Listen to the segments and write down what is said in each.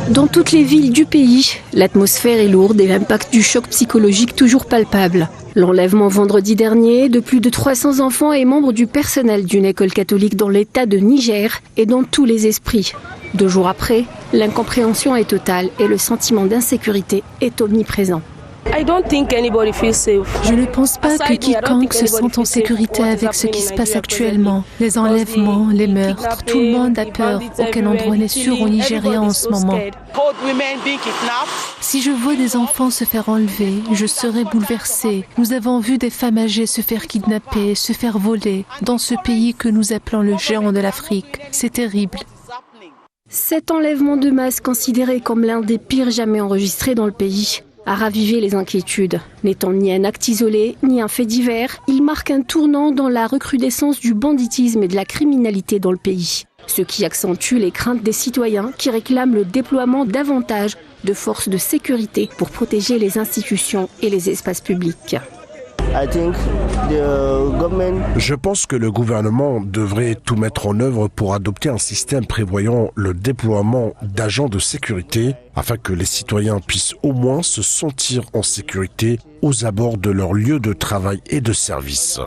Dans toutes les villes du pays, l'atmosphère est lourde et l'impact du choc psychologique toujours palpable. L'enlèvement vendredi dernier de plus de 300 enfants et membres du personnel d'une école catholique dans l'État de Niger est dans tous les esprits. 2 jours après, l'incompréhension est totale et le sentiment d'insécurité est omniprésent. Je ne pense pas que quiconque se sente en sécurité avec ce qui se passe actuellement. Les enlèvements, les meurtres, tout le monde a peur. Aucun endroit n'est sûr au Nigeria en ce moment. Si je vois des enfants se faire enlever, je serai bouleversée. Nous avons vu des femmes âgées se faire kidnapper, se faire voler, dans ce pays que nous appelons le géant de l'Afrique. C'est terrible. Cet enlèvement de masse, considéré comme l'un des pires jamais enregistrés dans le pays, a ravivé les inquiétudes. N'étant ni un acte isolé, ni un fait divers, il marque un tournant dans la recrudescence du banditisme et de la criminalité dans le pays. Ce qui accentue les craintes des citoyens qui réclament le déploiement davantage de forces de sécurité pour protéger les institutions et les espaces publics. Je pense que le gouvernement devrait tout mettre en œuvre pour adopter un système prévoyant le déploiement d'agents de sécurité afin que les citoyens puissent au moins se sentir en sécurité aux abords de leur lieu de travail et de service.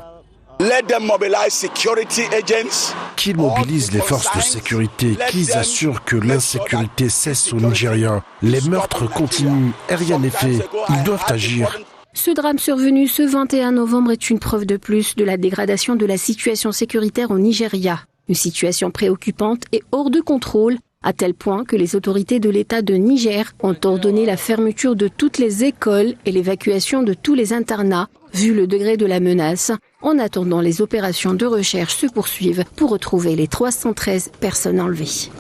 Qu'ils mobilisent les forces de sécurité, qu'ils assurent que l'insécurité cesse au Nigeria. Les meurtres continuent et rien n'est fait. Ils doivent agir. Ce drame survenu ce 21 novembre est une preuve de plus de la dégradation de la situation sécuritaire au Nigeria. Une situation préoccupante et hors de contrôle, à tel point que les autorités de l'État de Niger ont ordonné la fermeture de toutes les écoles et l'évacuation de tous les internats, vu le degré de la menace. En attendant, les opérations de recherche se poursuivent pour retrouver les 313 personnes enlevées.